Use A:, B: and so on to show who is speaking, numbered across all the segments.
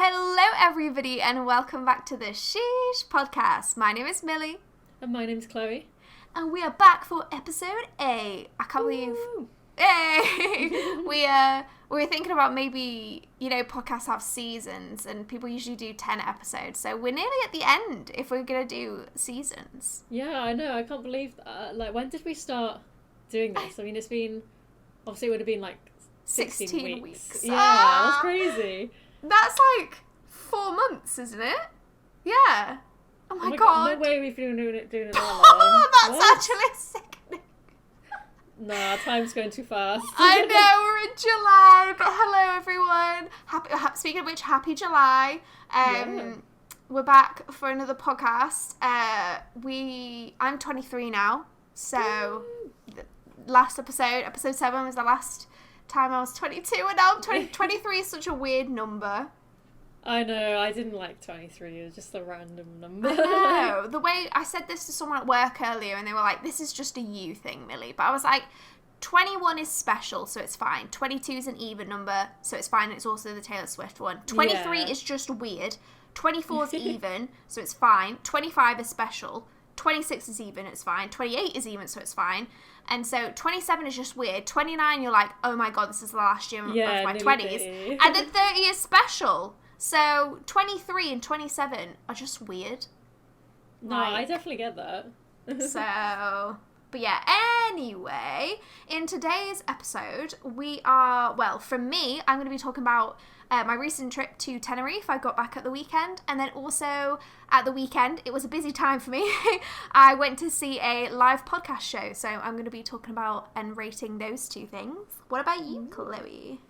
A: Hello everybody and welcome back to the Sheesh podcast. My name is Millie.
B: And my name's Chloe.
A: And we are back for episode 8. I can't believe... Hey! we were thinking about maybe, podcasts have seasons and people usually do 10 episodes. So we're nearly at the end if we're going to do seasons.
B: Yeah, I know. I can't believe that. When did we start doing this? I mean, it's been... Obviously, it would have been 16 weeks. Yeah, that's crazy.
A: That's 4 months, isn't it? Yeah. Oh my god.
B: No way we've been doing it that long.
A: Oh, that's actually sickening.
B: Nah, time's going too fast.
A: I know, we're in July, but hello everyone. Speaking of which, happy July. We're back for another podcast. I'm 23 now, so last episode 7 was the last time I was 22, and now I'm 23 is such a weird number.
B: I know, I didn't like 23, it was just a random number.
A: I know, the way I said this to someone at work earlier and they were like, this is just a you thing, Millie, but I was like, 21 is special, so it's fine. 22 is an even number, so it's fine, it's also the Taylor Swift one. 23 is just weird. 24 is even, so it's fine. 25 is special. 26 is even, it's fine. 28 is even, so it's fine. And so 27 is just weird. 29, you're like, oh my god, this is the last year of my 20s. And then 30 is special. So 23 and 27 are just weird.
B: No, I definitely get that.
A: But yeah, anyway, in today's episode, from me, I'm going to be talking about my recent trip to Tenerife. I got back at the weekend, and then also at the weekend, it was a busy time for me. I went to see a live podcast show, so I'm going to be talking about and rating those two things. What about you, Chloe?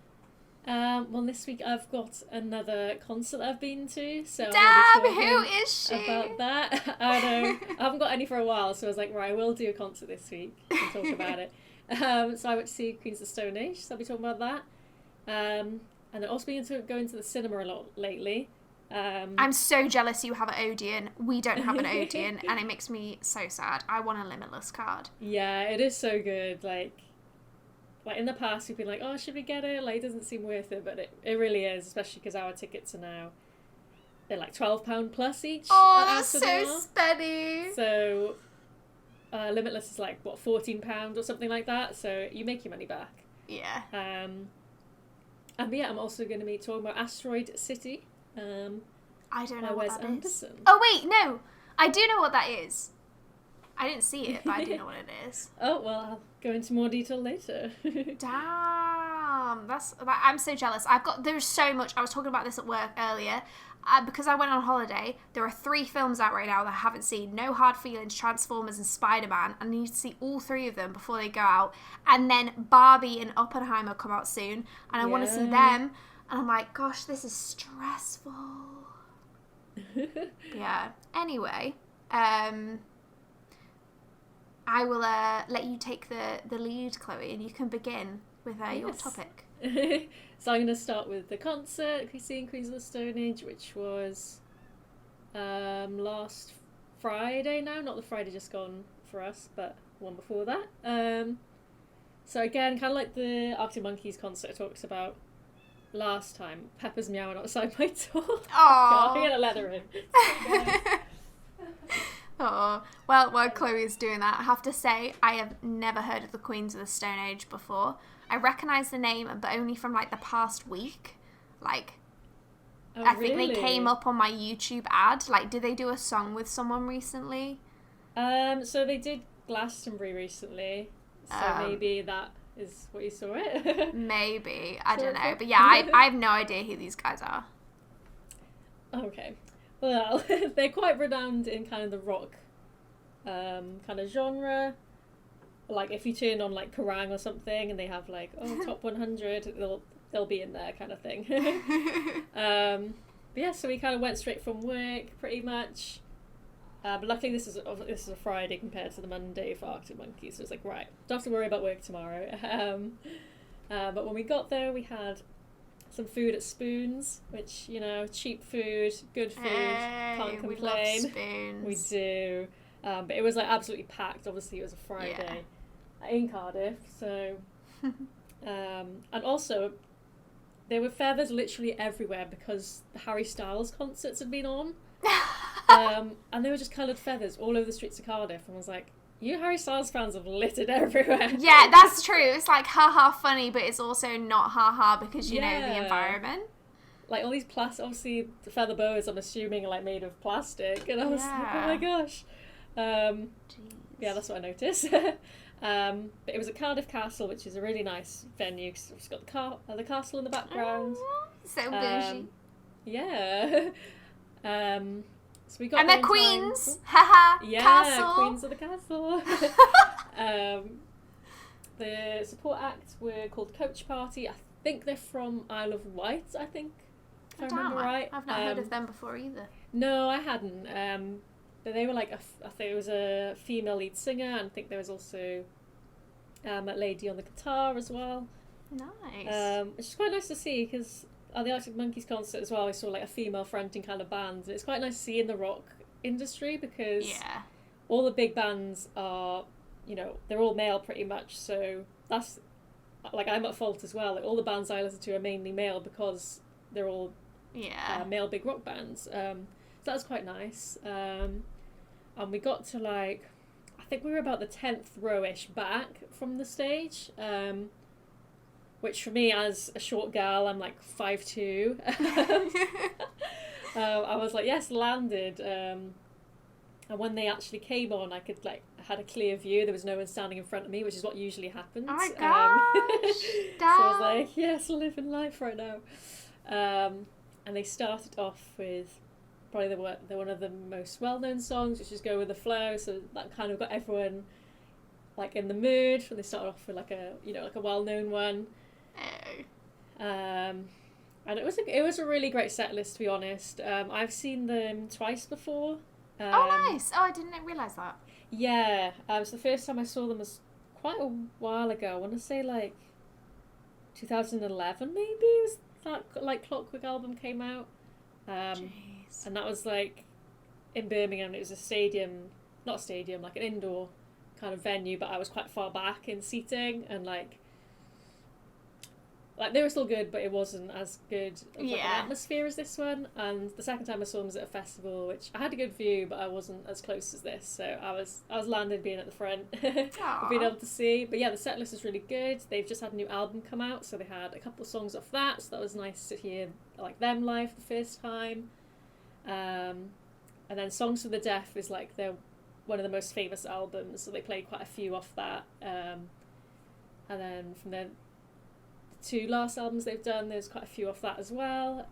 B: Well, this week I've got another concert that I've been to, so
A: damn, who is she?
B: About that, I know I haven't got any for a while, so I was like, right, I will do a concert this week and talk about it. So I went to see Queens of the Stone Age, so I'll be talking about that. And I've also been going to the cinema a lot lately.
A: I'm so jealous you have an Odeon. We don't have an Odeon, and it makes me so sad. I want a Limitless card.
B: Yeah, it is so good. Like in the past, we've been like, oh, should we get it? It doesn't seem worth it, but it really is, especially because our tickets are now, they're £12 plus each.
A: Oh, that's so spenny.
B: So, Limitless is £14 or something like that, so you make your money back.
A: Yeah.
B: And yeah, I'm also going to be talking about Asteroid City.
A: I don't know what
B: Wes
A: that
B: Anderson.
A: is. Oh, wait, no. I do know what that is. I didn't see it, but I do know what it is.
B: Oh, well, I'll go into more detail later.
A: Damn. I'm so jealous. There's so much. I was talking about this at work earlier. Because I went on holiday, there are 3 films out right now that I haven't seen. No Hard Feelings, Transformers, and Spider-Man. I need to see all 3 of them before they go out. And then Barbie and Oppenheimer come out soon. And I want to see them. And I'm like, gosh, this is stressful. Yeah. Anyway, I will let you take the lead, Chloe, and you can begin with your topic.
B: So I'm going to start with the concert, seeing Queens of the Stone Age, which was last Friday now, not the Friday just gone for us, but one before that. So again, kind of like the Arctic Monkeys concert I talked about last time, Pepper's meowing outside my door.
A: Oh,
B: I'm going to let her in.
A: Oh, well, while Chloe's doing that, I have to say, I have never heard of the Queens of the Stone Age before. I recognise the name, but only from, the past week. I think they came up on my YouTube ad. Did they do a song with someone recently?
B: So they did Glastonbury recently, so maybe that is what you saw it.
A: Maybe, I don't know. But yeah, I have no idea who these guys are.
B: Okay. Well, they're quite renowned in kind of the rock kind of genre. If you turn on Kerrang or something and they have top 100, they'll be in there kind of thing. But yeah, so we kind of went straight from work pretty much. But luckily this is a Friday compared to the Monday for Arctic Monkeys, so it's right, don't have to worry about work tomorrow. But when we got there, we had some food at Spoons, which, cheap food, good food, can't complain.
A: We love Spoons.
B: We do. But it was absolutely packed. Obviously, it was a Friday in Cardiff, so and also there were feathers literally everywhere because the Harry Styles concerts had been on. And they were just coloured feathers all over the streets of Cardiff, and I was like, you Harry Styles fans have littered everywhere.
A: Yeah, that's true. It's like haha funny, but it's also not haha because you know the environment.
B: Like all these obviously the feather boas I'm assuming are like made of plastic, and I was like, oh my gosh. Yeah, that's what I noticed. But it was at Cardiff Castle, which is a really nice venue. It's got the castle in the background.
A: So bougie.
B: Yeah. So we got
A: and they're queens. Haha.
B: Yeah,
A: castle.
B: Queens of the castle. The support acts were called Coach Party. I think they're from Isle of Wight, I think. If I remember right.
A: I've not heard of them before either.
B: No, I hadn't. But they were like, I think it was a female lead singer, and I think there was also a lady on the guitar as well.
A: Nice.
B: Which is quite nice to see, because at the Arctic Monkeys concert as well, I saw like a female fronting kind of band. It's quite nice to see in the rock industry, because all the big bands are, you know, they're all male pretty much, so that's, like, I'm at fault as well. Like, all the bands I listen to are mainly male because they're all male big rock bands. So that was quite nice. And we got to like, I think we were about the 10th row-ish back from the stage, which for me as a short girl, I'm like 5'2". I was like, yes, landed. And when they actually came on, I could like, I had a clear view. There was no one standing in front of me, which is what usually happens.
A: Oh my gosh!
B: So I was like, yes, living life right now. And they started off with probably they're one of the most well-known songs, which is Go With The Flow, so that kind of got everyone like in the mood. And they started off with like a, you know, like a well-known one. And it was a really great set list, to be honest. I've seen them twice before.
A: Oh, nice! Oh, I didn't realise that.
B: Yeah, so the first time I saw them was quite a while ago. I want to say like 2011 maybe, was that like Clockwork album came out. And that was like in Birmingham. It was like an indoor kind of venue, but I was quite far back in seating, and like they were still good, but it wasn't as good of like, an atmosphere as this one. And the second time I saw them was at a festival, which I had a good view, but I wasn't as close as this, so I was landed being at the front, being able to see. But yeah, the set list is really good. They've just had a new album come out, so they had a couple of songs off that, so that was nice to hear like them live the first time. And then Songs for the Deaf is like they're one of the most famous albums, so they played quite a few off that. And then from their two last albums they've done, there's quite a few off that as well.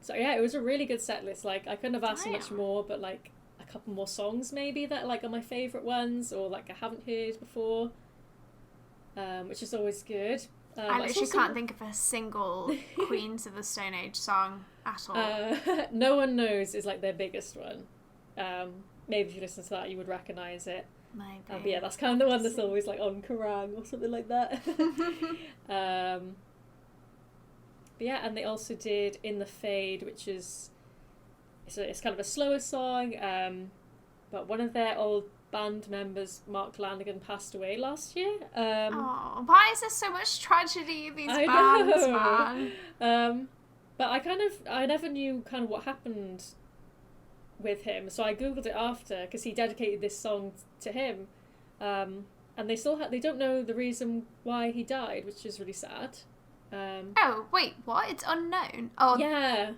B: So yeah, it was a really good set list. Like I couldn't have asked for much more, but like a couple more songs maybe that like are my favourite ones, or like I haven't heard before, which is always good.
A: I literally can't think of a single Queens of the Stone Age song at all.
B: No One Knows is like their biggest one. Maybe if you listen to that you would recognise it.
A: Maybe.
B: But yeah, that's kind of the one that's always like on Kerrang or something like that. But yeah, and they also did In the Fade, which is it's kind of a slower song, but one of their old band members, Mark Lanigan, passed away last year.
A: Why is there so much tragedy in these bands, man?
B: But I never knew kind of what happened with him, so I googled it after, because he dedicated this song to him, and they don't know the reason why he died, which is really sad.
A: Oh wait, what? It's unknown. Oh
B: yeah,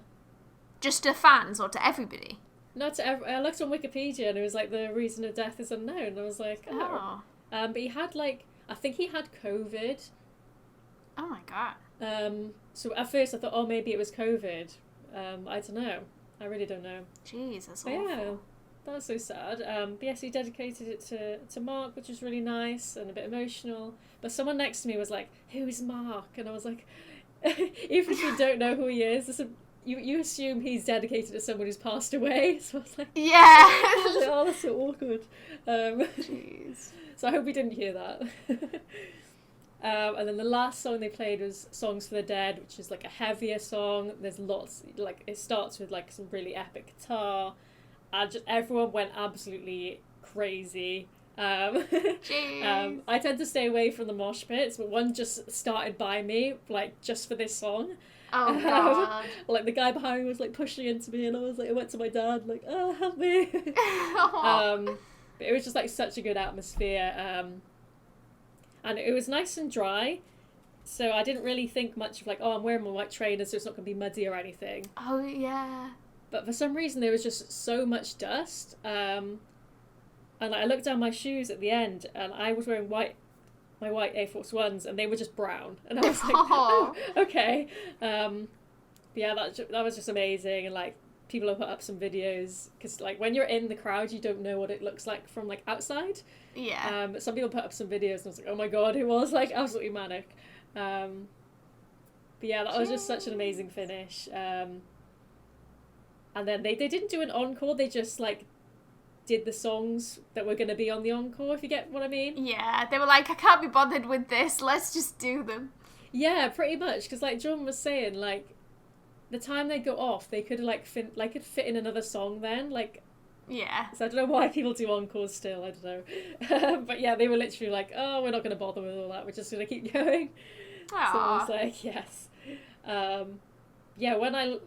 A: just to fans or to everybody?
B: Not to I looked on Wikipedia and it was like the reason of death is unknown. And I was like, oh. But he had like, I think he had COVID.
A: Oh my god.
B: So at first I thought, oh, maybe it was COVID. I don't know. I really don't know.
A: Jeez, that's
B: but
A: awful.
B: Yeah, that was so sad. But yes, he dedicated it to Mark, which was really nice and a bit emotional. But someone next to me was like, who's Mark? And I was like, even if you don't know who he is, you assume he's dedicated to someone who's passed away. So I was like,
A: yeah.
B: I was like, oh, that's so awkward.
A: Jeez.
B: So I hope we didn't hear that. And then the last song they played was Songs for the Dead, which is like a heavier song. There's lots, like it starts with like some really epic guitar, and just everyone went absolutely crazy.
A: Jeez.
B: I tend to stay away from the mosh pits, but one just started by me, like, just for this song.
A: Oh, God.
B: Like, the guy behind me was, like, pushing into me, and I went to my dad, like, oh, help me. But it was just, like, such a good atmosphere. And it was nice and dry, so I didn't really think much of, like, oh, I'm wearing my white trainers, so it's not going to be muddy or anything.
A: Oh, yeah.
B: But for some reason, there was just so much dust. And I looked down my shoes at the end, and I was wearing my white Air Force Ones, and they were just brown. And I was like, oh, okay. Yeah, that was just amazing. And, like, people have put up some videos, because, like, when you're in the crowd, you don't know what it looks like from, like, outside.
A: Yeah.
B: Some people put up some videos, and I was like, oh my god, it was, like, absolutely manic. But yeah, that was just such an amazing finish. And then they didn't do an encore, they just, like, did the songs that were going to be on the encore, if you get what I mean.
A: Yeah, they were like, I can't be bothered with this, let's just do them.
B: Yeah, pretty much, because, like, John was saying, like, the time they go off, they could, like, could fit in another song then, like...
A: Yeah.
B: So I don't know why people do encores still, I don't know. But yeah, they were literally like, oh, we're not going to bother with all that, we're just going to keep going.
A: Aww.
B: So I was like, yes. Yeah, when I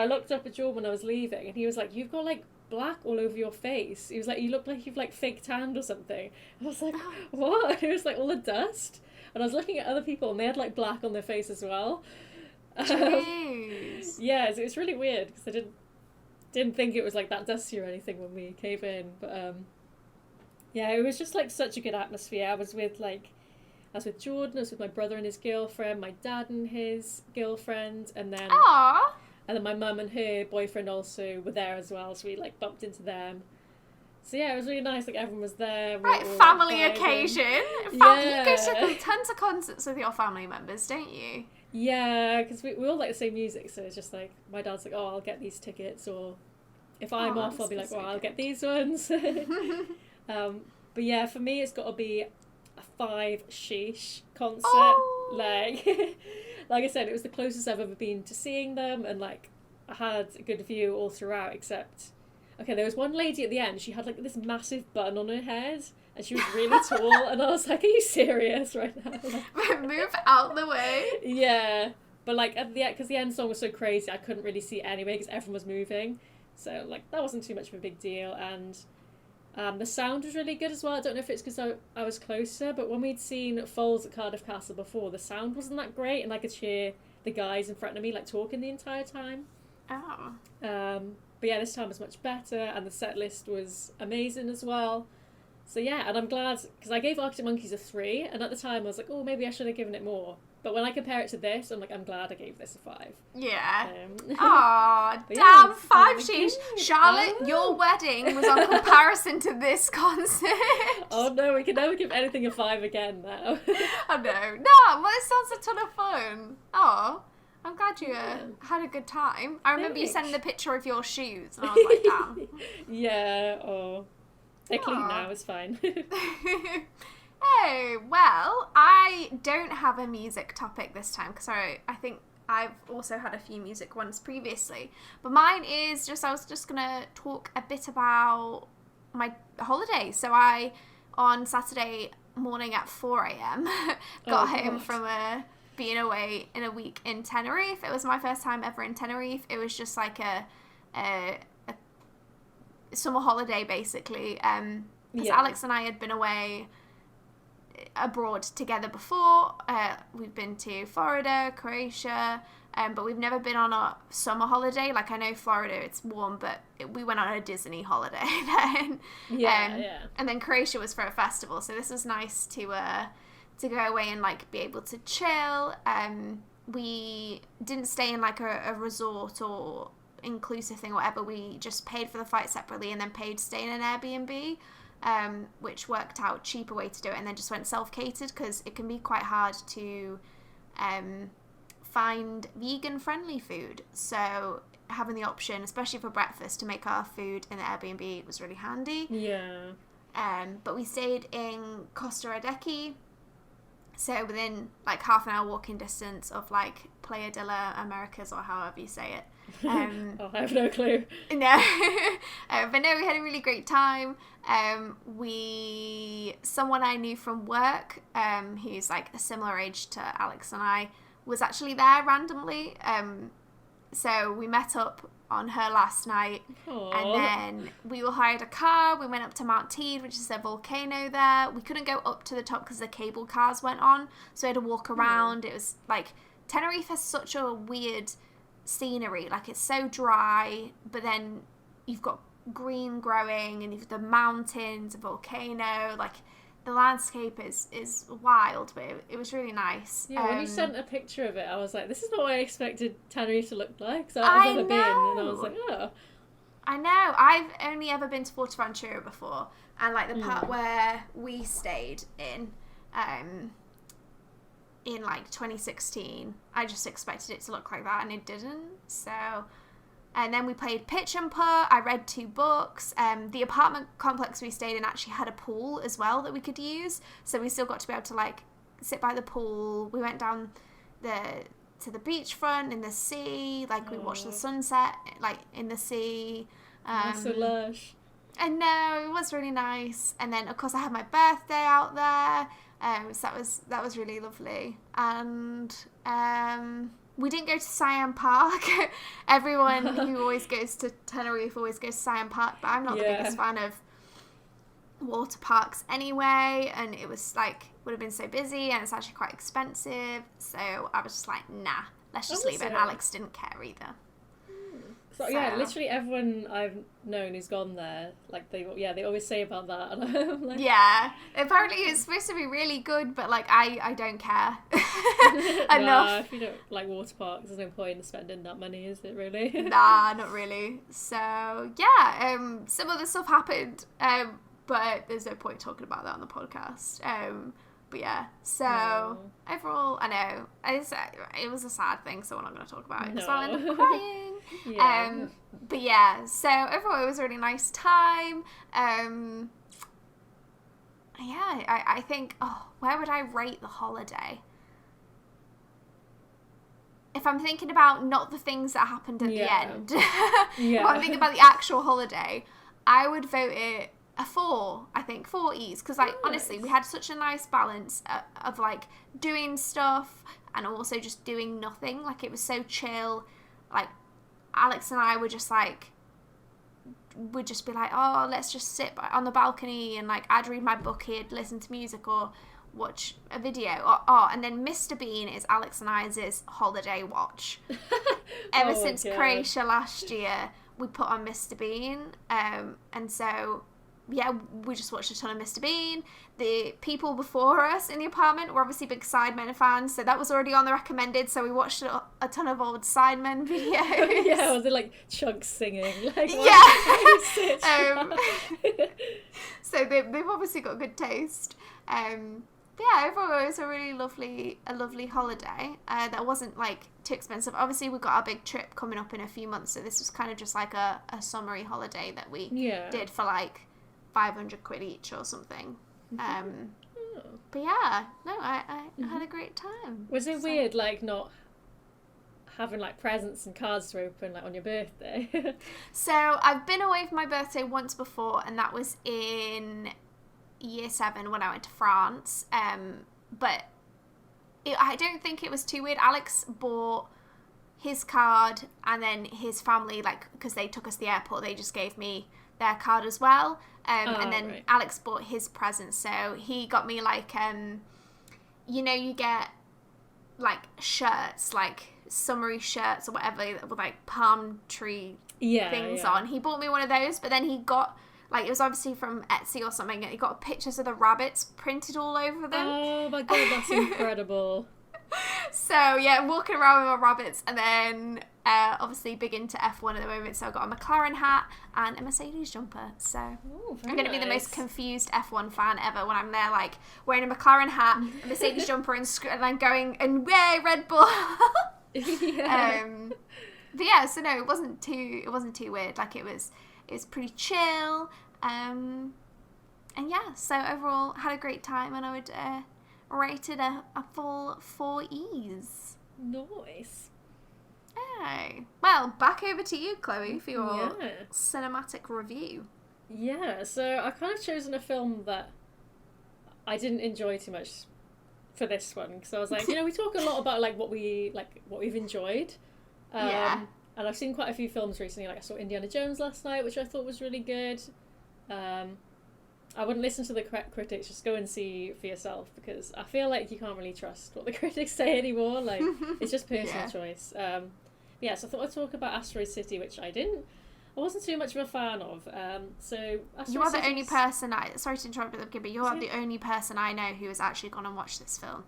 B: looked up at John when I was leaving, and he was like, you've got, like, black all over your face. He was like, you look like you've, like, fake tanned or something. I was like, what? And it was like all the dust. And I was looking at other people, and they had, like, black on their face as well.
A: Jeez.
B: Yeah, so it was really weird, because I didn't think it was, like, that dusty or anything when we came in. But yeah, it was just, like, such a good atmosphere. I was with Jordan, I was with my brother and his girlfriend, my dad and his girlfriend, and then
A: Aww.
B: And then my mum and her boyfriend also were there as well, so we, like, bumped into them. So yeah, it was really nice, like, everyone was there.
A: Right, family occasion.
B: Yeah.
A: You go to tons of concerts with your family members, don't you?
B: Yeah, because we all like the same music, so it's just like, my dad's like, oh, I'll get these tickets, or if I'm off, I'll be like, well, I'll get these ones. But yeah, for me, it's got to be a 5 Sheesh concert.
A: Oh.
B: Like I said, it was the closest I've ever been to seeing them, and, like, I had a good view all throughout, except, okay, there was one lady at the end, she had, like, this massive bun on her head, and she was really tall, and I was like, are you serious right now? Like,
A: move out the way.
B: Yeah, but, like, at the end, because the end song was so crazy, I couldn't really see it anyway, because everyone was moving, so, like, that wasn't too much of a big deal, and the sound was really good as well. I don't know if it's because I was closer, but when we'd seen Foals at Cardiff Castle before, the sound wasn't that great, and I could hear the guys in front of me, like, talking the entire time.
A: Oh.
B: But yeah, this time was much better, and the set list was amazing as well. So yeah, and I'm glad, because I gave Arctic Monkeys a 3, and at the time I was like, oh, maybe I should have given it more. But when I compare it to this, I'm like, I'm glad I gave this a 5.
A: Yeah. Aw, damn,
B: yeah,
A: 5 Sheesh. Charlotte, your wedding was on comparison to this concert.
B: Oh no, we can never give anything a 5 again now.
A: I know. No, well, it sounds a ton of fun. Oh, I'm glad you had a good time. I remember you sending the picture of your shoes, and I was like, damn.
B: Yeah, oh. They're clean
A: Aw.
B: now, it's fine.
A: Oh, well, I don't have a music topic this time because I think I've also had a few music ones previously. But mine is I was just going to talk a bit about my holiday. So on Saturday morning at 4 a.m, got home from being away in a week in Tenerife. It was my first time ever in Tenerife. It was just like a summer holiday, basically. Because Alex and I had been away abroad together before. We've been to Florida, Croatia, but we've never been on a summer holiday. Like, I know Florida, it's warm, but we went on a Disney holiday then. Yeah. And then Croatia was for a festival, so this was nice to go away and, like, be able to chill. We didn't stay in, like, a resort or inclusive thing or whatever. We just paid for the flight separately and then paid to stay in an Airbnb. Which worked out cheaper way to do it, and then just went self-catered because it can be quite hard to find vegan friendly food, so having the option, especially for breakfast, to make our food in the Airbnb was really handy.
B: Yeah.
A: But we stayed in Costa Radecchi, So within like half an hour walking distance of like Playa de la Americas, or however you say it.
B: Oh, I have no clue.
A: No, but no, we had a really great time. Someone I knew from work, who's like a similar age to Alex and I, was actually there randomly. So we met up on her last night.
B: Aww.
A: And then we all hired a car. We went up to Mount Teed, which is a volcano there. We couldn't go up to the top because the cable cars went on, so we had to walk around. It was like, Tenerife has such a weird scenery. Like, it's so dry, but then you've got green growing and you've the mountains, a volcano. Like, the landscape is wild, but it was really nice.
B: Yeah, when you sent a picture of it, I was like, this is not what I expected Tenerife to look like. So I've never been, and I was like, oh.
A: I know. I've only ever been to Fuerteventura before, and like the part where we stayed in like 2016, I just expected it to look like that, and it didn't. So, and then we played pitch and putt. I read 2 books. The apartment complex we stayed in actually had a pool as well that we could use, so we still got to be able to like sit by the pool. We went down to the beachfront in the sea. Like, we watched the sunset like in the sea.
B: That's so lush.
A: And no, it was really nice. And then of course I had my birthday out there. So that was really lovely. And we didn't go to Siam Park. Everyone who always goes to Tenerife always goes to Siam Park, but I'm not the biggest fan of water parks anyway, and it was like, would have been so busy, and it's actually quite expensive, so I was just like, nah, let's just leave it. And Alex didn't care either.
B: So yeah, literally everyone I've known who's gone there, like they always say about that, and I'm like,
A: yeah, apparently it's supposed to be really good, but like I don't care enough.
B: Nah, if you don't like water parks, there's no point in spending that money, is it really?
A: Nah, not really. So yeah, some other stuff happened, but there's no point talking about that on the podcast. But yeah, so overall, I know it was a sad thing, so we're not going to talk about it because I'll end up crying.
B: Yeah.
A: But yeah, so overall it was a really nice time. Yeah, I think, where would I rate the holiday? If I'm thinking about not the things that happened at the end, if I'm thinking about the actual holiday, I would vote it a 4, I think, 4 E's, because like honestly, we had such a nice balance of like doing stuff and also just doing nothing. Like, it was so chill. Like, Alex and I were just like, would just be like, oh, let's just sit on the balcony, and like I'd read my book, he'd listen to music or watch a video, and then Mr. Bean is Alex and I's holiday watch. Ever since Croatia last year, we put on Mr. Bean, and so yeah, we just watched a ton of Mr. Bean. The people before us in the apartment were obviously big Sidemen fans, so that was already on the recommended, so we watched a ton of old Sidemen videos.
B: Yeah, was it like chunks singing? Like,
A: yeah. So they've obviously got good taste. Yeah, overall it was a really lovely holiday. That wasn't like too expensive. Obviously we've got our big trip coming up in a few months, so this was kind of just like a summery holiday that we did for like 500 quid each or something. But yeah, no, I had a great time.
B: Was it weird, like, not having like presents and cards to open like on your birthday?
A: So I've been away for my birthday once before, and that was in year 7 when I went to France. But I don't think it was too weird. Alex bought his card, and then his family, like, because they took us to the airport, they just gave me their card as well. And then Alex bought his present, so he got me like, you get like shirts, like summery shirts or whatever with like palm tree things on. He bought me one of those, but then he got, like, it was obviously from Etsy or something, and he got pictures of the rabbits printed all over them. Oh my god,
B: that's incredible.
A: So yeah, I'm walking around with my rabbits, and then obviously big into F1 at the moment, so I got a McLaren hat and a Mercedes jumper. So I'm going to be the most confused F1 fan ever when I'm there, like wearing a McLaren hat, a Mercedes jumper, and then going and yay Red Bull. But yeah, so no, it wasn't too weird. Like, it was pretty chill. And yeah, so overall had a great time, and I would rated a full 4 E's.
B: Nice.
A: Hey. Well, back over to you, Chloe, for your cinematic review.
B: Yeah, so I've kind of chosen a film that I didn't enjoy too much for this one, because I was like, we talk a lot about what we've enjoyed. And I've seen quite a few films recently. Like I saw Indiana Jones last night, which I thought was really good. I wouldn't listen to the critics, just go and see for yourself, because I feel like you can't really trust what the critics say anymore. Like, it's just personal choice. So I thought I'd talk about Asteroid City, which I wasn't too much of a fan of. So
A: you are the only person sorry to interrupt, but you are the only person I know who has actually gone and watched this film.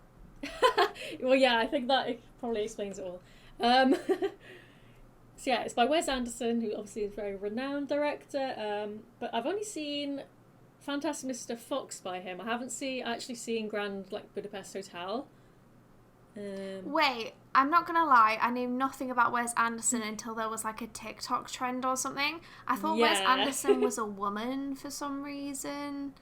B: Well, yeah, I think that probably explains it all. So yeah, it's by Wes Anderson, who obviously is a very renowned director. But I've only seen Fantastic Mr. Fox by him. I haven't actually seen Grand Budapest Hotel.
A: Wait, I'm not gonna lie, I knew nothing about Wes Anderson until there was a TikTok trend or something. I thought Wes Anderson was a woman for some reason.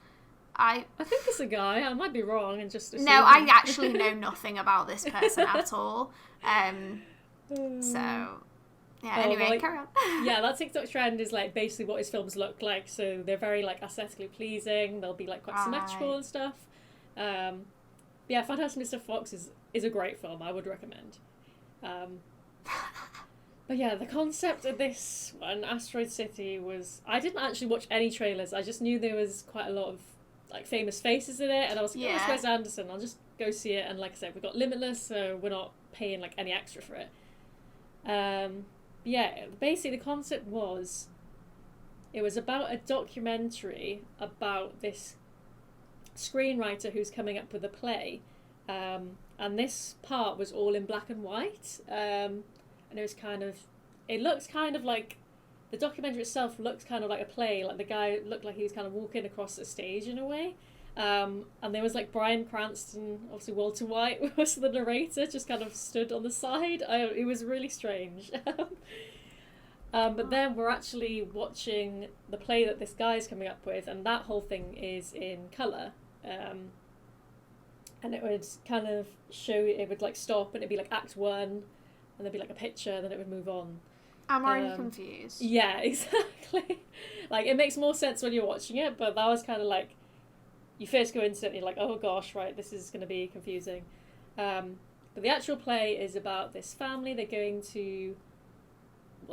A: I
B: think it's a guy. I might be wrong and just
A: No, I actually know nothing about this person at all. So yeah, anyway, carry on.
B: Yeah, that TikTok trend is basically what his films look like. So they're very aesthetically pleasing. They'll be quite symmetrical and stuff. Yeah, Fantastic Mr. Fox is a great film. I would recommend. But yeah, the concept of this one, Asteroid City, was... I didn't actually watch any trailers. I just knew there was quite a lot of famous faces in it, and I was like, oh, it's Wes Anderson. I'll just go see it. And like I said, we've got Limitless, so we're not paying any extra for it. Yeah, basically the concept was... It was about a documentary about this screenwriter who's coming up with a play. And this part was all in black and white. And it was it looks kind of like, the documentary itself looks kind of like a play. The guy looked like he was kind of walking across the stage in a way. And there was Bryan Cranston, obviously Walter White was the narrator, just kind of stood on the side. It was really strange. But then we're actually watching the play that this guy's coming up with, and that whole thing is in colour. And it would kind of show, it would stop and it'd be Act 1, and there'd be a picture, then it would move on.
A: I'm already confused.
B: Yeah, exactly. It makes more sense when you're watching it, but that was kind of you first go into it and you're oh gosh, right, this is going to be confusing. But the actual play is about this family. They're going to...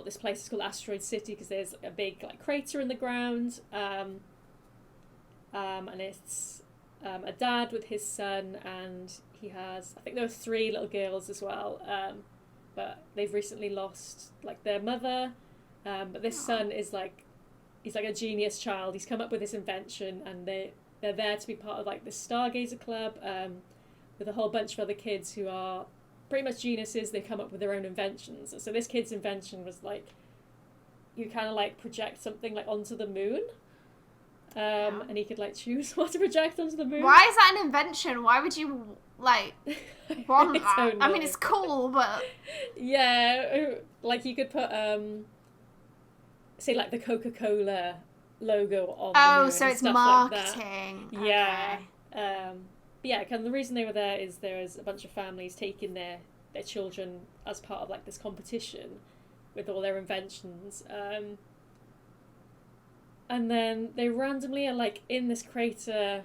B: this place is called Asteroid City because there's a big crater in the ground. And it's a dad with his son, and he has... I think there were 3 little girls as well. But they've recently lost their mother. But this son is he's a genius child. He's come up with this invention, and they're there to be part of this Stargazer Club with a whole bunch of other kids who are pretty much geniuses. They come up with their own inventions. So this kid's invention was you kind of project something onto the moon. And he could choose what to project onto the moon.
A: Why is that an invention? Why would you want that? I mean, it's cool, but
B: yeah, you could put say the Coca-Cola logo on the moon,
A: so
B: and
A: it's
B: stuff
A: marketing.
B: Like that. Yeah. Yeah, kind of the reason they were there is there was a bunch of families taking their children as part of this competition with all their inventions. And then they randomly are in this crater.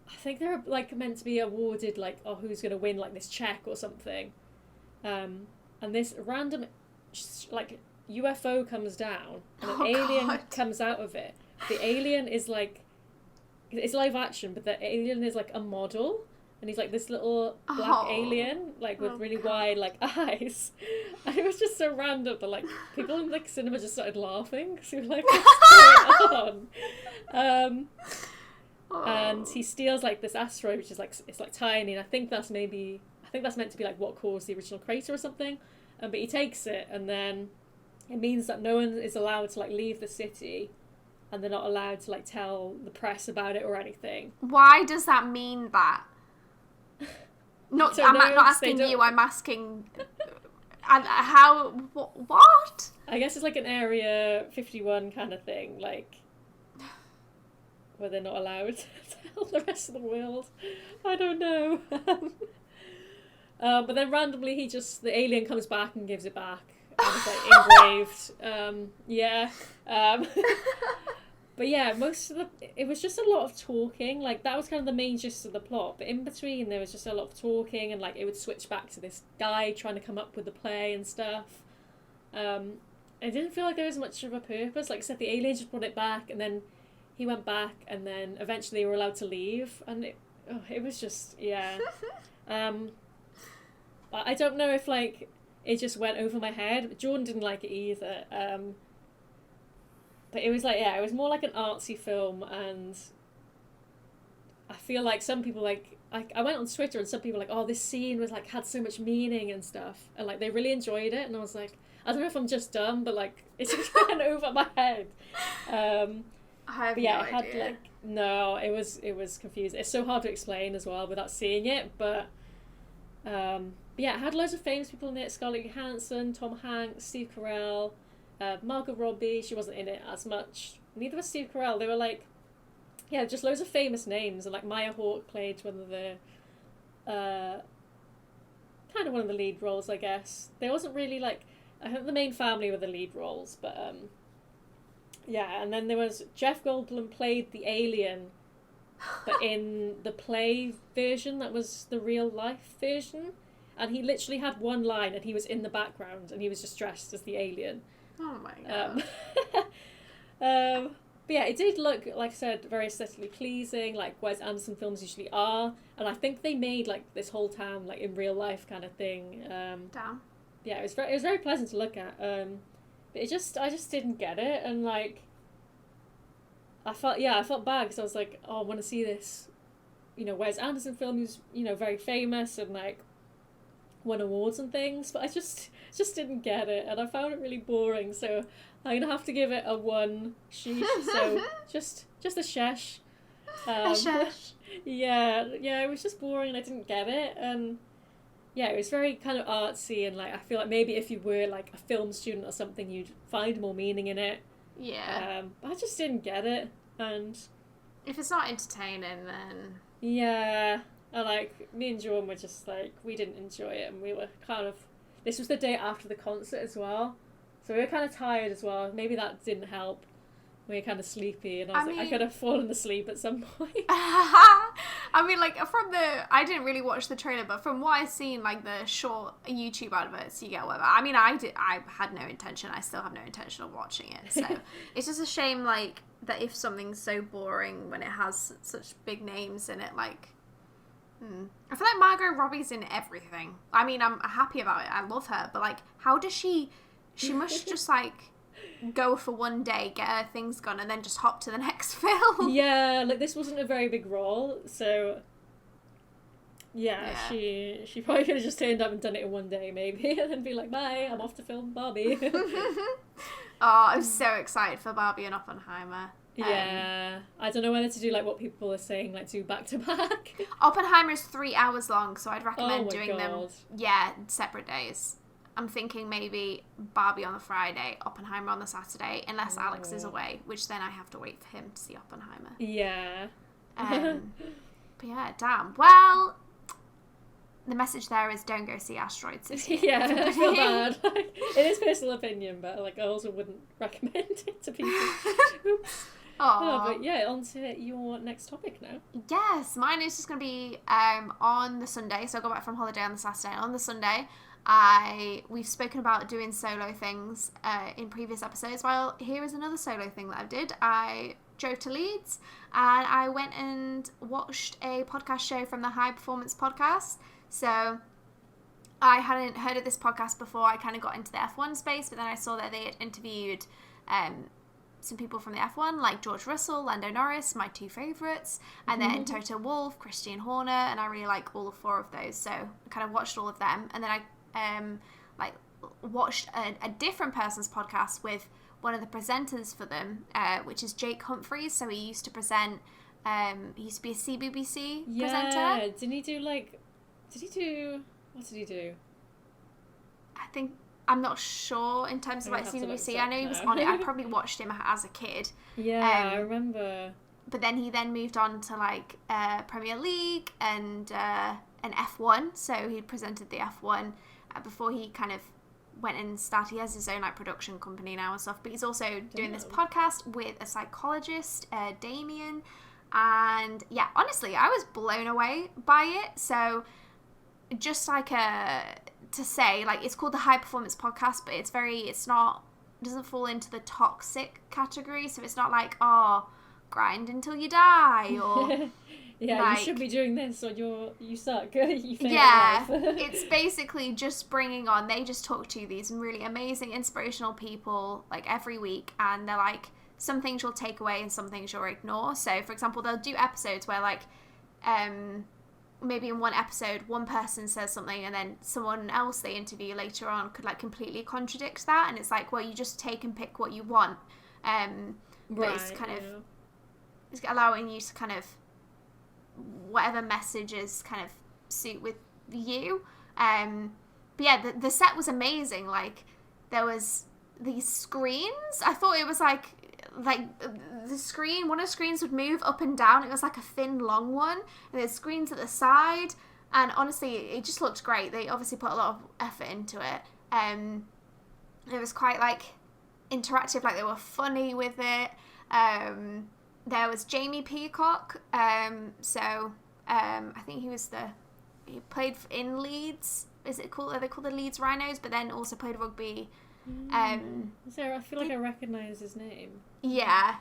B: I think they're meant to be awarded who's going to win this check or something. And this random UFO comes down and an alien comes out of it. The alien is it's live action, but the alien is a model, and he's this little black alien with really wide eyes. And it was just so random that people in the cinema just started laughing because we were what's going on? And he steals this asteroid, which is it's tiny, and I think that's meant to be what caused the original crater or something. But he takes it, and then it means that no one is allowed to leave the city, and they're not allowed to tell the press about it or anything.
A: Why does that mean that? I'm not asking you. I'm asking. And how? What?
B: I guess it's an Area 51 kind of thing. where they're not allowed to tell the rest of the world. I don't know. But then randomly the alien comes back and gives it back. And it's like engraved. Yeah. But yeah, it was just a lot of talking. Like, that was kind of the main gist of the plot. But in between, there was just a lot of talking, and like it would switch back to this guy trying to come up with the play and stuff. It didn't feel like there was much of a purpose. Like I said, the alien just brought it back, and then he went back, and then eventually they were allowed to leave, and it was just, yeah. I don't know if like it just went over my head. But Jordan didn't like it either. But it was like, yeah, it was more like an artsy film, and I feel like some people like I went on Twitter and some people were like, oh, this scene was like had so much meaning and stuff, and like they really enjoyed it, and I was like, I don't know if I'm just dumb, but like it just went over my head.
A: I have
B: but yeah,
A: no
B: it had
A: idea.
B: like no, it was confusing. It's so hard to explain as well without seeing it, but yeah, it had loads of famous people in it: Scarlett Johansson, Tom Hanks, Steve Carell, Margot Robbie. She wasn't in it as much. Neither was Steve Carell. They were like, yeah, just loads of famous names, and like Maya Hawke played one of the kind of one of the lead roles, I guess. There wasn't really like, I think the main family were the lead roles, but yeah, and then there was Jeff Goldblum played the alien, but in the play version that was the real life version, and he literally had one line, and he was in the background, and he was just dressed as the alien.
A: Oh my god.
B: But yeah, it did look, like I said, very aesthetically pleasing, like Wes Anderson films usually are, and I think they made like this whole town like in real life kind of thing.
A: Damn.
B: Yeah, it was very pleasant to look at. But I just didn't get it, and like I felt bad because I was like, oh, I want to see this, Wes Anderson film who's very famous and like won awards and things, but I just didn't get it, and I found it really boring. So I'm gonna have to give it a 1 sheesh. So just a shesh.
A: A shesh.
B: Yeah, it was just boring, and I didn't get it, and yeah, it was very kind of artsy, and like I feel like maybe if you were like a film student or something, you'd find more meaning in it.
A: Yeah.
B: But I just didn't get it, and
A: if it's not entertaining, then
B: yeah, and like me and Jordan were just like, we didn't enjoy it, and we were kind of, this was the day after the concert as well, so we were kind of tired as well. Maybe that didn't help. We were kind of sleepy, and I could have fallen asleep at some point.
A: I mean, like, I didn't really watch the trailer, but from what I've seen, like, the short YouTube adverts, you get whatever. I mean, I had no intention, I still have no intention of watching it, so it's just a shame, like, that if something's so boring when it has such big names in it, like, I feel like Margot Robbie's in everything. I mean, I'm happy about it, I love her, but, like, how does she must just, like, go for one day, get her things gone, and then just hop to the next film.
B: Yeah, like this wasn't a very big role, so yeah. She probably could have just turned up and done it in one day, maybe, and then be like, bye, I'm off to film Barbie.
A: Oh, I'm so excited for Barbie and Oppenheimer.
B: Yeah, I don't know whether to do like what people are saying, like do back to back.
A: Oppenheimer is 3 hours long, so I'd recommend doing
B: God.
A: them, separate days. I'm thinking maybe Barbie on the Friday, Oppenheimer on the Saturday, unless Alex is away, which then I have to wait for him to see Oppenheimer.
B: Yeah.
A: But yeah, damn. Well, the message there is don't go see Asteroid City.
B: Yeah, I feel bad. It is personal opinion, but like I also wouldn't recommend it to people. Oops. Oh, but yeah, on to your next topic now.
A: Yes, mine is just going to be on the Sunday, so I got back from holiday on the Saturday. On the Sunday, we've spoken about doing solo things in previous episodes. Well, here is another solo thing that I did. I drove to Leeds and I went and watched a podcast show from the High Performance Podcast. So I hadn't heard of this podcast before. I kind of got into the F1 space, but then I saw that they had interviewed some people from the F1, like George Russell, Lando Norris, my two favourites, and then Toto Wolff, Christian Horner, and I really like all 4 of those. So I kind of watched all of them, and then I watched a different person's podcast with one of the presenters for them, which is Jake Humphries. So he used to present. He used to be a CBBC presenter.
B: Yeah, what did he do?
A: I think, I'm not sure in terms of like CBBC. I know he was on it. I probably watched him as a kid.
B: Yeah, I remember.
A: but then he then moved on to like Premier League and an F1. So he presented the F1 before he kind of went and started. He has his own like production company now and stuff. But he's also doing this podcast with a psychologist, Damien. And yeah, honestly, I was blown away by it. So just like to say, like, it's called the High Performance Podcast, but it's not, doesn't fall into the toxic category. So it's not like, oh, grind until you die, or
B: yeah,
A: like,
B: you should be doing this, or you suck. You fail
A: yeah,
B: at life.
A: it's basically just bringing on, they just talk to these really amazing, inspirational people like every week, and they're like, some things you'll take away and some things you'll ignore. So for example, they'll do episodes where like maybe in one episode one person says something and then someone else they interview later on could like completely contradict that, and it's like, well, you just take and pick what you want, but it's kind of, it's allowing you to kind of, whatever messages kind of suit with you. But yeah, the set was amazing. Like, there was these screens. I thought it was like the screen, one of the screens would move up and down. It was like a thin, long one. And there's screens at the side. And honestly, it just looked great. They obviously put a lot of effort into it. It was quite like interactive. Like, they were funny with it. There was Jamie Peacock. I think he played in Leeds. Is it called? Are they called the Leeds Rhinos? But then also played rugby.
B: I feel like I recognise his name.
A: Yeah.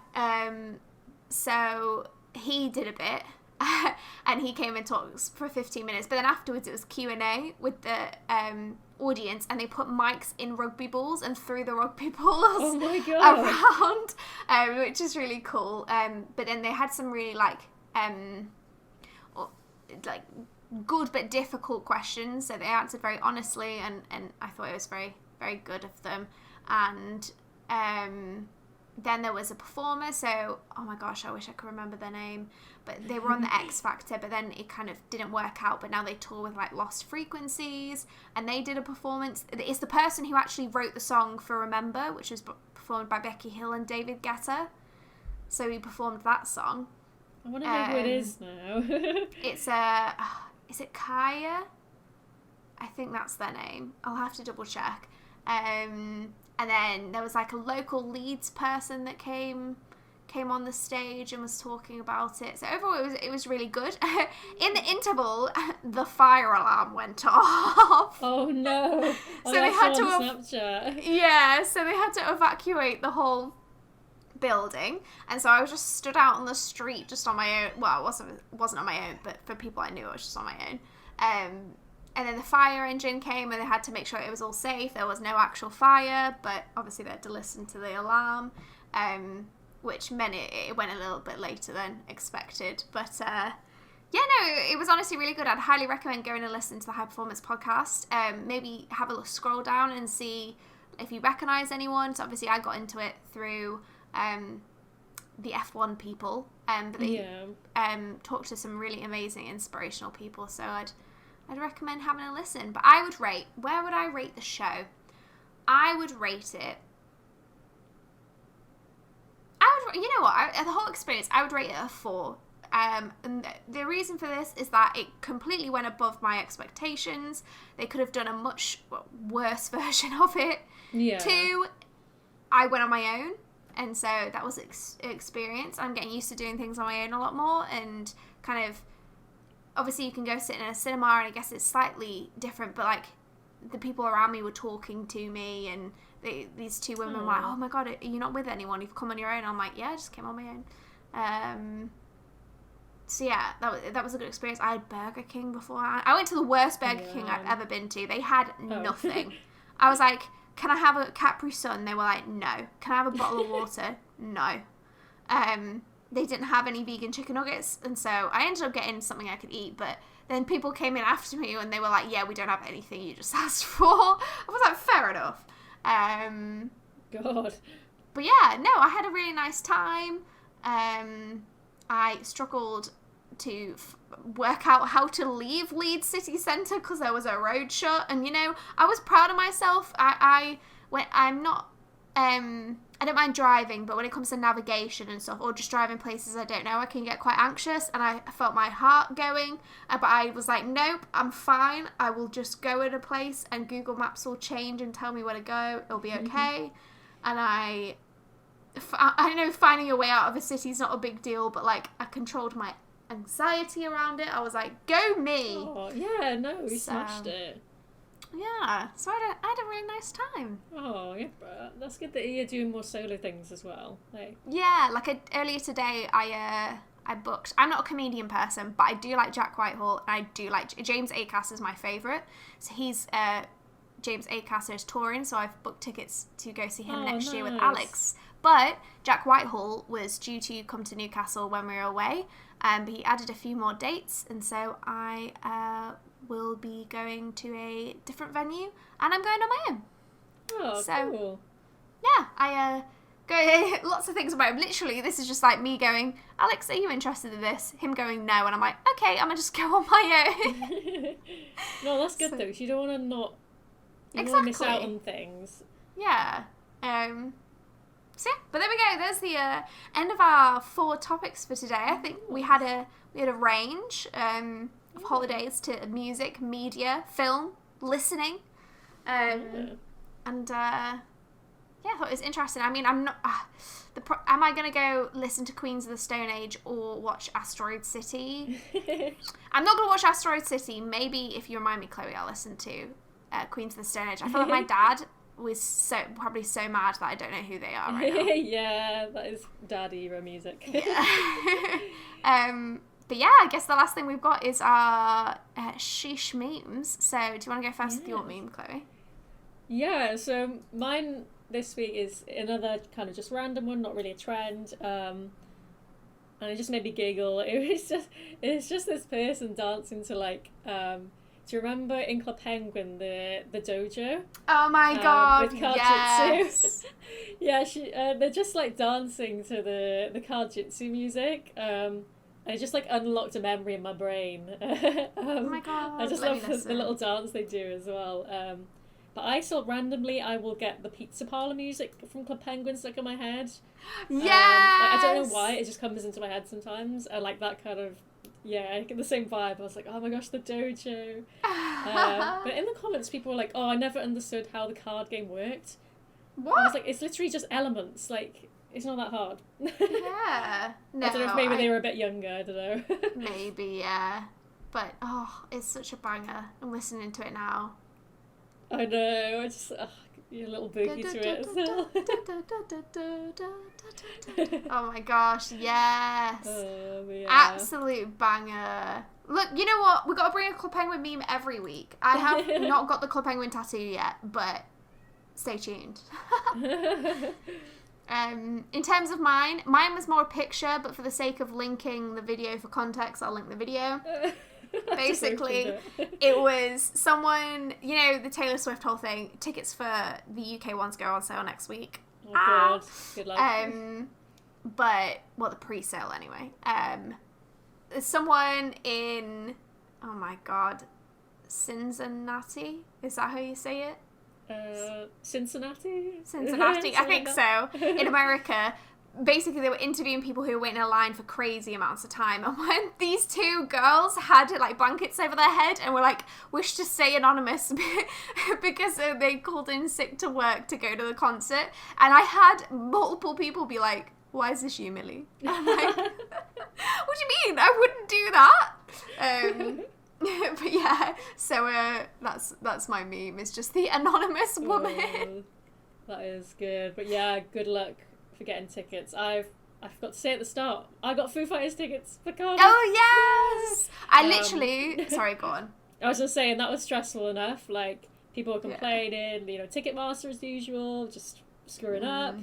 A: So he did a bit, and he came and talked for 15 minutes. But then afterwards, it was Q&A with the audience, and they put mics in rugby balls and threw the rugby balls
B: oh my God.
A: around, which is really cool. But then they had some really like good but difficult questions, so they answered very honestly, and I thought it was very, very good of them. And then there was a performer, so oh my gosh, I wish I could remember their name, but they were on the X Factor, but then it kind of didn't work out. But now they tour with like Lost Frequencies, and they did a performance. It's the person who actually wrote the song for Remember, which was performed by Becky Hill and David Guetta. So he performed that song.
B: I want to know who it is now.
A: It's is it Kaya? I think that's their name. I'll have to double check. And then there was like a local Leeds person that came on the stage and was talking about it. So overall, it was really good. In the interval, the fire alarm went off.
B: Oh no!
A: So they had to
B: Snapchat.
A: Yeah, so they had to evacuate the whole building, and so I was just stood out on the street just on my own. Well, it wasn't on my own, but for people I knew, I was just on my own. And then the fire engine came, and they had to make sure it was all safe. There was no actual fire, but obviously they had to listen to the alarm, which meant it went a little bit later than expected. But yeah, no, it was honestly really good. I'd highly recommend going and listen to the High Performance Podcast. Maybe have a little scroll down and see if you recognise anyone. So obviously I got into it through the F1 people, but they talked to some really amazing, inspirational people. So I'd recommend having a listen. But I would rate, where would I rate the show? I would rate it, you know what, the whole experience, I would rate it a 4. And the reason for this is that it completely went above my expectations. They could have done a much worse version of it. Yeah. 2, I went on my own, and so that was experience. I'm getting used to doing things on my own a lot more, and kind of, obviously you can go sit in a cinema, and I guess it's slightly different, but like the people around me were talking to me, and these 2 women were like, oh my God, are you not with anyone? You've come on your own? I'm like, yeah, I just came on my own. So yeah, that was a good experience. I had Burger King before. I went to the worst Burger King I've ever been to. They had nothing. I was like, can I have a Capri Sun? They were like, no. Can I have a bottle of water? No. They didn't have any vegan chicken nuggets, and so I ended up getting something I could eat, but then people came in after me and they were like, yeah, we don't have anything you just asked for. I was like, fair enough.
B: God.
A: But yeah, no, I had a really nice time. I struggled to work out how to leave Leeds city centre because there was a road shut, and you know, I was proud of myself. I'm not I don't mind driving, but when it comes to navigation and stuff, or just driving places I don't know, I can get quite anxious, and I felt my heart going, but I was like, nope, I'm fine. I will just go in a place and Google Maps will change and tell me where to go. It'll be okay. And I know finding a way out of a city is not a big deal, but like I controlled my anxiety around it. I was like, go me.
B: Oh, yeah, no, we smashed it.
A: Yeah, so I had a really nice time.
B: Oh, yeah, that's good that you're doing more solo things as well. Like,
A: yeah, like earlier today, I booked. I'm not a comedian person, but I do like Jack Whitehall, and I do like James Acaster is my favourite. So he's James Acaster is touring, so I've booked tickets to go see him next year with Alex. But Jack Whitehall was due to come to Newcastle when we were away, but he added a few more dates, and so I will be going to a different venue, and I'm going on my own.
B: Oh,
A: so,
B: cool.
A: Yeah, I go lots of things about him. Literally, this is just like me going, Alex, are you interested in this? Him going no, and I'm like, okay, I'm gonna just go on my own.
B: No, that's good though. You don't want to not. You don't want to miss out on things.
A: Yeah. So yeah, but there we go. There's the end of our 4 topics for today. I think we had a range of holidays to music, media, film, listening, and yeah, I thought it was interesting. I mean, I'm not. Am I gonna go listen to Queens of the Stone Age or watch Asteroid City? I'm not gonna watch Asteroid City. Maybe if you remind me, Chloe, I'll listen to Queens of the Stone Age. I feel like my dad was probably so mad that I don't know who they are right now.
B: Yeah, that is dad era music.
A: Yeah. But yeah, I guess the last thing we've got is our Sheesh memes. So do you want to go first with your meme, Chloe?
B: Yeah, so mine this week is another kind of just random one, not really a trend. And it just made me giggle. It's just this person dancing to like do you remember in Club Penguin the dojo?
A: Oh my god,
B: with card
A: yes.
B: jitsu. Yeah, they're just like dancing to the card jitsu music. And it just like unlocked a memory in my brain.
A: Oh my god,
B: I just love the little dance they do as well. But I still randomly I will get the Pizza Parlor music from Club Penguin stuck in my head.
A: Yes.
B: I don't know why, it just comes into my head sometimes. I like that kind of, yeah, I get the same vibe. I was like, oh my gosh, the dojo. But in the comments, people were like, oh, I never understood how the card game worked.
A: What?
B: I was like, it's literally just elements. Like, it's not that hard.
A: Yeah. No,
B: I don't know if maybe they were a bit younger. I don't know.
A: Maybe, yeah. But, oh, it's such a banger. I'm listening to it now.
B: I know. I just, a little boogie to it as well.
A: Oh my gosh, yes.
B: Yeah.
A: Absolute banger. Look, you know what? We've got to bring a Club Penguin meme every week. I have not got the Club Penguin tattoo yet, but stay tuned. In terms of mine was more a picture, but for the sake of linking the video for context, I'll link the video. Basically, it was someone, you know, the Taylor Swift whole thing. Tickets for the UK ones go on sale next week.
B: Oh god, good luck.
A: But the pre-sale anyway. Someone in, oh my god, Cincinnati. Is that how you say it?
B: Cincinnati,
A: I think so. In America. Basically, they were interviewing people who were waiting in a line for crazy amounts of time. And when these 2 girls had like blankets over their head and were like, wish to stay anonymous because they called in sick to work to go to the concert. And I had multiple people be like, why is this you, Millie? And I'm like, what do you mean? I wouldn't do that. But yeah, so that's my meme. It's just the anonymous woman.
B: That is good. But yeah, good luck for getting tickets. I forgot to say at the start, I got Foo Fighters tickets for Cardiff.
A: Oh yes! I literally sorry, go on.
B: I was just saying that was stressful enough. Like people were complaining, you know, Ticketmaster as usual, just screwing up.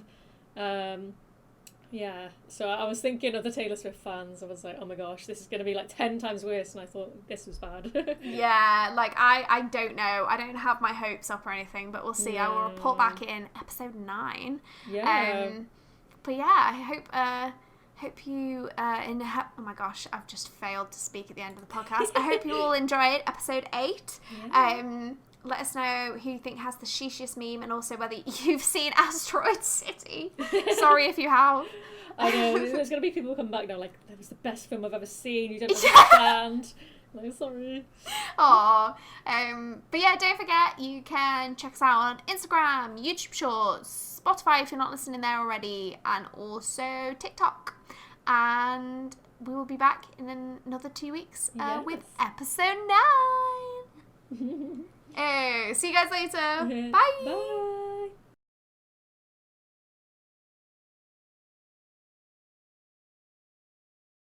B: Yeah, so I was thinking of the Taylor Swift fans. I was like, oh my gosh, this is going to be like 10 times worse, and I thought this was bad.
A: Yeah, like I don't know. I don't have my hopes up or anything, but we'll see. I will report back in episode 9.
B: Yeah.
A: But yeah, I hope you oh my gosh, I've just failed to speak at the end of the podcast. I hope you all enjoyed episode 8. Yeah. Let us know who you think has the sheeshiest meme, and also whether you've seen Asteroid City. Sorry if you have.
B: I know, there's going to be people come back now like, that was the best film I've ever seen, you don't understand. Like, sorry.
A: Aww. But yeah, don't forget, you can check us out on Instagram, YouTube Shorts, Spotify if you're not listening there already, and also TikTok. And we will be back in another 2 weeks with episode 9. Oh, see you guys later. Bye.
B: Bye.